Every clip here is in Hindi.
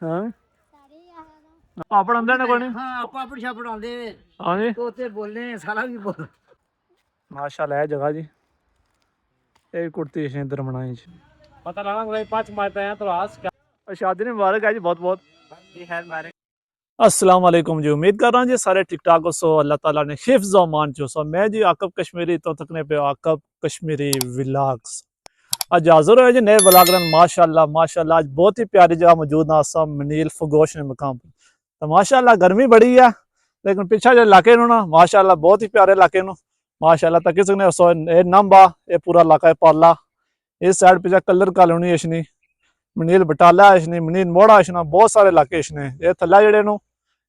ਹਾਂ ਪਾਪੜ ਆਉਂਦੇ ਨੇ ਕੋਈ ਨਹੀਂ। ਹਾਂ ਪਾਪੜ ਛਾਪੜ ਆਉਂਦੇ ਹਾਂਜੀ ਤੋਤੇ ਬੋਲਨੇ ਸਾਰਾ ਵੀ ਬੋਲ। माशाल्लाह है जगह जी। एक कुर्ती इधर बनाई जी पता लगा भाई 5 मारते हैं तो आज क्या शादी ने मुबारक है जी बहुत बहुत जी खैर मुबारक। अस्सलाम वालेकुम जी। उम्मीद कर रहा हूँ जी सारे ठीक ठाक हो सो अल्लाह ताला ने हिफ्ज़ व अमान जो सो मैं जी आकब कश्मीरी तो तकने पे आकब कश्मीरी व्लॉग्स आज हाजिर है जी नए व्लॉग माशाल्लाह माशाल्लाह। आज बहुत ही प्यारी जगह मौजूद है असम मनील फगोश ने मकाम पर तो माशाल्लाह गर्मी बड़ी है लेकिन पीछा जो इलाके ना माशाल्लाह बहुत ही प्यारे इलाके नु माशाल्लाह तक सकने सो ए नंबा ये पूरा इलाका है पाला इस साइड पे कलर कॉलोनी इशनी मनील बटाला इशनी मनील मोड़ा इशना बहुत सारे इलाके इशने ये थल्ला जेड़े नु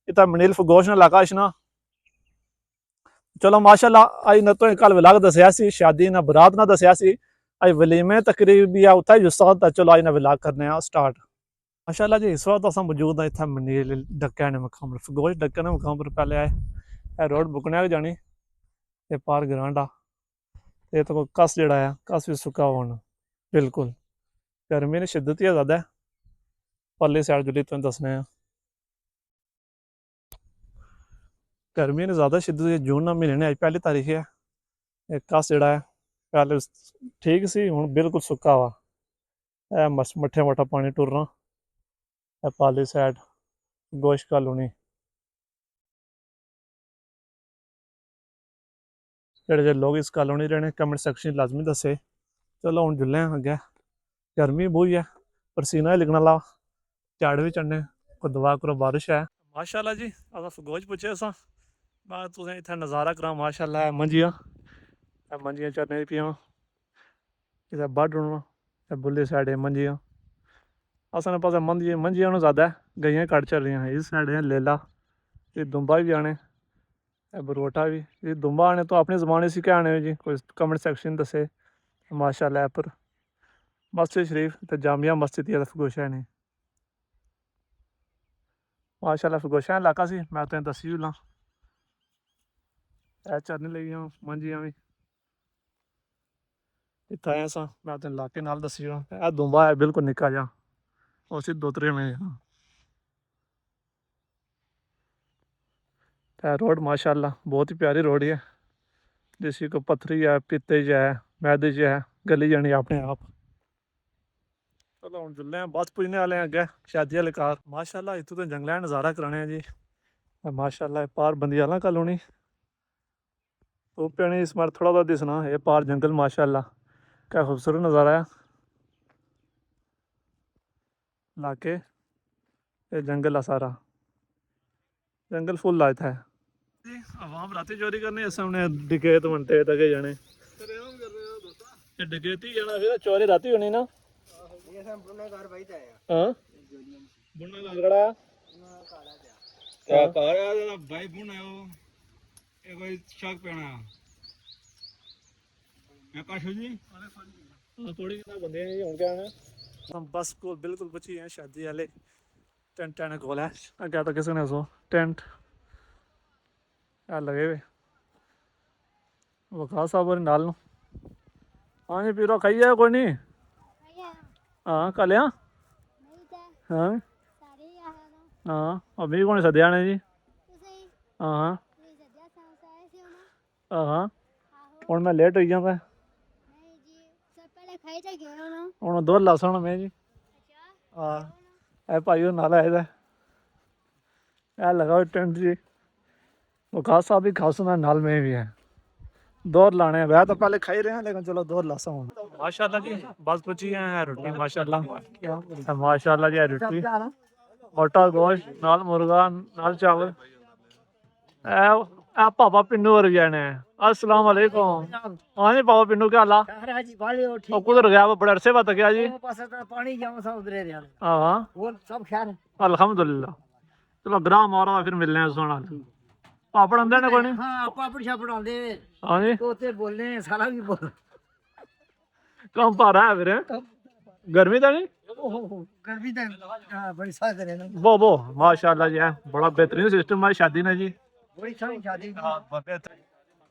इतना मनील फगोश ने इलाका इशना। चलो माशाल्लाह अज न तो कल विलाग दसिया सी शादी ना बरात ना दसिया सी अज वलीमे तकरीब या उत्थे जुस्सा होता चलो अज ना विलाग करने स्टार्ट माशाल्लाह जी। इस वक्त अस मौजूद है इतना मनील डक्का ने मकाम पर फगोश डक्का ने मकाम पर पहले आए रोड बुकने जानी ये पार ग्रांड आ ये तो कस जड़ा है कस भी सुक्का होना बिल्कुल गर्मी ने शिद्दत ही ज़्यादा है पल्ले साइड जुड़ी तुम दसने गर्मी ने ज़्यादा शिद्दत है जून ना महीने ने अज पहली तारीख है ये कस जड़ा है पहले ठीक सी हूँ बिल्कुल सुक्का हुआ है मट्ठे मट्ठा पानी टुरना पाली साइड गोश कॉलोनी जेह्ड़े लोग इस कॉलोनी रहने कमेंट सेक्शन लाजमी दस्से। चलो हूँ जुल्ले अग्गें गर्मी बहुत है पसीना ही लिखना ला झाड़ भी चढ़ने को दुआ करो बारिश है माशाल्लाह जी। अस फगोज पुच्छे अस बाद तुसें इत्थै नज़ारा करा माशाल्लाह मंजियां चरने पियां इत्थै बड होना बुल्ली साइड मंजियां असन पास मंजियां ज़्यादा गइयां घट्ट चल रही हैं इस साइड लेला ये दुम्बा भी आने बरोटा भी ये दुम्बा आने तो अपनी ज़बान इसी क्या आने जी कोई कमेंट सेक्शन दसे माशाल्लाह पर मस्जिद शरीफ तो जामिया मस्जिद ही फगोशा ने माशाल्लाह फगोशा इलाका सी मैं तुसें दस्सी भी लां चरने लगी मंजियां भी इत्थै आए अस मैं तुसें इलाके नाल दस्सी ओड़ां दुम्बा है बिल्कुल निक्का जा उसी 2-3 में रोड माशाल्लाह बहुत ही प्यारी रोड है जिसी को पत्थरी है पीते च है मैदे च है गली जानी अपने आप। चलो हूँ जुल्ले हैं बस पुजने वाले हैं अग्गे शादी वाले कार माशाल्लाह इत्थों तो जंगल नज़ारा कराने हैं जी माशाल्लाह पार बंदियाला कॉलोनी तो पेनी इस बार थोड़ा बहुत दिसना ये पार जंगल माशाल्लाह क्या खूबसूरत नज़ारा है इलाके ये जंगल है सारा जंगल फुल लाइट है आवाम राती चोरी करनी सामने डकैत बनते तके जाने डकैती जाना फिर चोरी राती होनी ना हाँ बुना लंगड़ा क्या कार है भाई बुना है वो ये कोई शक पेना मैं काशो जी थोड़ी ना बंदे हैं हुन क्या है हम बस को बिल्कुल बची हैं शादी वाले टेंट टेंट कोल है क्या तो किसी ने सो टेंट लगे वे वखा साहब और नाल हाँ जी पीरो खाइए कोई नहीं हाँ कल हाँ हाँ अभी कौन सद्या ने जी हाँ हाँ हूँ मैं लेट हो जाता हूँ दो लास होना मैं जी हाँ भाई नाल आए लगा टेंट जी वखा साहब भी खास नाल में भी है दौर लाने वह तो पहले खाई रहे हैं लेकिन चलो दौर लासा हूँ माशाल्लाह जी बस पूछी है रोटी माशाल्लाह माशाल्लाह जी रोटी मोटा गोश्त नाल मुर्गा नाल चावल पापा पिन्नू और भी आने अस्सलाम वालेकुम हाँ जी पापा पिन्नू क्या हाल है कुधर गया वो बड़े अरसे बात क्या जी हाँ अल्हम्दुलिल्लाह चलो ग्राम मारा फिर मिलने हैं सोना पापड़ आंदे ने कोई नहीं हाँ पापड़ छापड़ आंदे हाँ जी तोते बोलने सारा भी बोल कम पा रहा है फिर गर्मी तो नहीं गर्मी तो बड़ी साथ रहना वो माशाल्लाह जी है बड़ा बेहतरीन सिस्टम है शादी ने जी बड़ी सारी शादी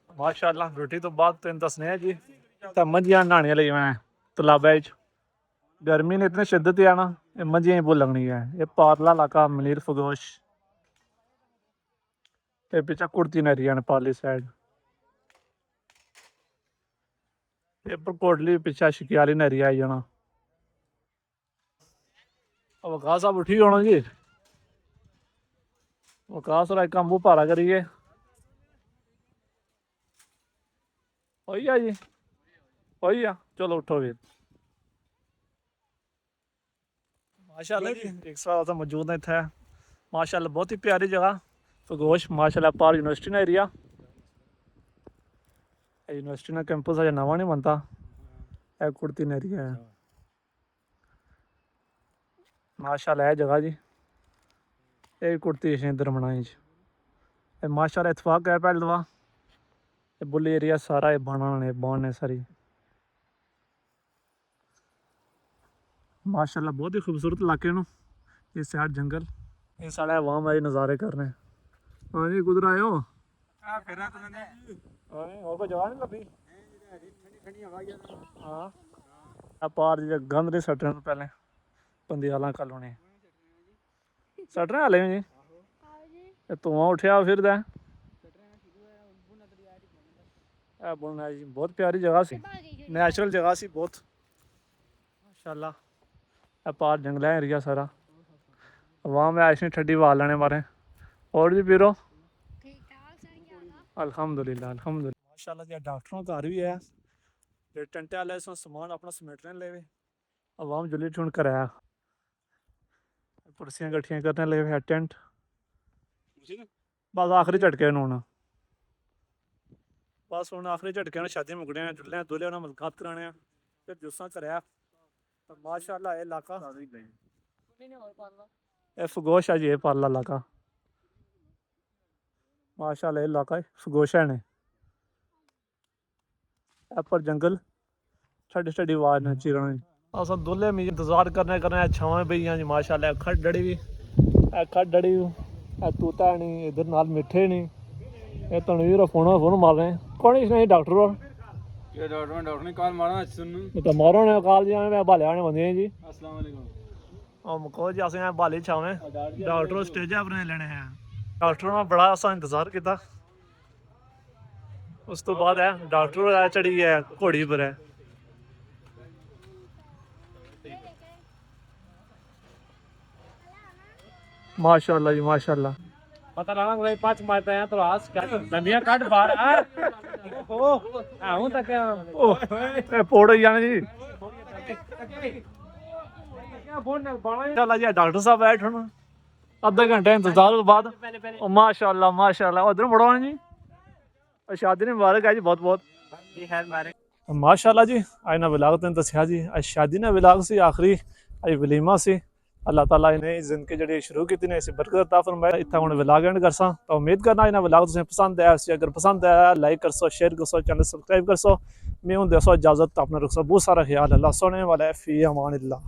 माशाल्लाह रोटी तो बाद तेन दसने है जी मंजियां नहाने लगी मैं तलाबे गर्मी ने इतनी शिद्दत है ना ਇਹ ਮੰਝੀਆਂ ਹੀ ਬੋਲਣੀ ਹੈ। ਇਹ ਪਾਰਲਾ ਇਲਾਕਾ ਮਨੀਰ ਫਗੋਸ਼। ਇਹ ਪਿੱਛੇ ਕੁੜਤੀ ਨਰੀਆਂ ਨੇ ਪਾਰਲੀ ਸਾਈਡ। ਇਹ ਪਰ ਕੋਟਲੀ ਪਿੱਛੇ ਸ਼ਿਕਿਆਲੀ ਨਰੀ ਆਈ ਜਾਣਾ। ਵਕਾਸ ਸਾਹਿਬ ਉੱਠੀ ਹੋਣਾ ਜੀ। ਵਕਾਸ ਰਾਏ ਕੰਮ ਉਹ ਭਾਰਾ ਕਰੀਏ। ਹੋਈ ਆ ਜੀ, ਹੋਈ ਆ, ਚਲੋ ਉੱਠੋ ਵੀਰ। माशाल्लाह जी एक साल तो मौजूद है इतना। माशाल्लाह बहुत ही प्यारी जगह फगोश। माशाल्लाह पार यूनिवर्सिटी का एरिया। यूनिवर्सिटी का कैंपस अजे नवा नहीं बनता। यह कुड़ती एरिया है। माशाल्लाह है जगह जी। ये कुड़ती इधर बनाई जी। माशाल्लाह इतफाक है पहले दफा। बुली एरिया सारा ये बन है सारी। माशाल्लाह बहुत ही खूबसूरत इलाके नु। ये साइड जंगल। ये साढ़े अवाम आए नज़ारे कर रहे हैं। हाँ जी कुधर आए हो? हाँ और कोई जगह नहीं लगी। हाँ पार जी गंद नहीं सटने तो पहले पंदियाला कल होने सटने हाले जी। धुआं उठिया फिर बुनना जी। बहुत प्यारी जगह सी, नैचुरल जगह सी बहुत। माशाल्लाह पार जंगल एरिया सारा। अवाम है ऐसी ठंडी हवा लेने मारे। और जी पीरो अल्हम्दुलिल्लाह अल्हम्दुलिल्लाह। माशाल्लाह जी डॉक्टरों का घर भी है। जो टेंटे वाले इसमें सामान अपना समेटने लगे। अवाम जुली चुन कर आया। कुर्सियाँ गठियाँ करने लगे है टेंट। बस आखिरी झटके हूँ। बस हूँ आखिरी झटके शादी मुकने जुल्ले दुल्हे उन्हें मुलाकात कराने फिर जुस्सा कराया। माशाल्लाह ये इलाका ये फगोश है जी। ये पारला इलाका माशाल्लाह ये इलाका फगोश है ने। पर जंगल ठंडी ठंडी आवाज ने चिरने। अस दुल्हे में इंतजार करने छावें पई जी। माशाल्लाह खड़ डड़ी भी खड़ डड़ी तूता नहीं इधर नाल मिठे नहीं। ये तनवीर फोन मार रहे हैं। कौन नहीं डॉक्टर और ये डॉक्टर ने कॉल मारा सुन तो मारो ने कॉल जी। मैं भाले आने बंदे जी। अस्सलाम वालेकुम। और मुको जी असें भाले छावें डॉक्टर स्टेज अपने लेने हैं। डॉक्टर ने बड़ा असा इंतजार किया। उस तो बाद है डॉक्टर चढ़ी है घोड़ी पर है। माशाल्लाह जी माशाल्लाह। पता लगा भाई 5 मारते हैं तो आज क्या दंदियां काट बाहर आ ओ आऊं तक ओ पोड़ जाने जी। माशाल्लाह जी डॉक्टर साहब बैठ हूं आधे घंटे इंतजार के बाद। माशाल्लाह माशाल्लाह उधर मुड़ो जी। शादी ने मुबारक है जी बहुत बहुत जी। खैर मुबारक माशाल्लाह जी। आज ना विलाग तो दसिया जी आज शादी ने विलाग से आखिरी आज वलीमा से। अल्लाह ताला इन्हें जिंदगी जी शुरू की ने इसी बरकत अता फरमाए। इतना हूँ विलाग एंड करसा तो उम्मीद करना इन्हें विलाग तुसें पसंद आया। अगर पसंद आया लाइक करसो शेयर करसो चैनल सब्सक्राइब करसो। मैं हूँ दसो इजाजत अपना रुखसो बहुत सारा ख्याल अल्लाह सोने वाला है। फी अमान अल्लाह।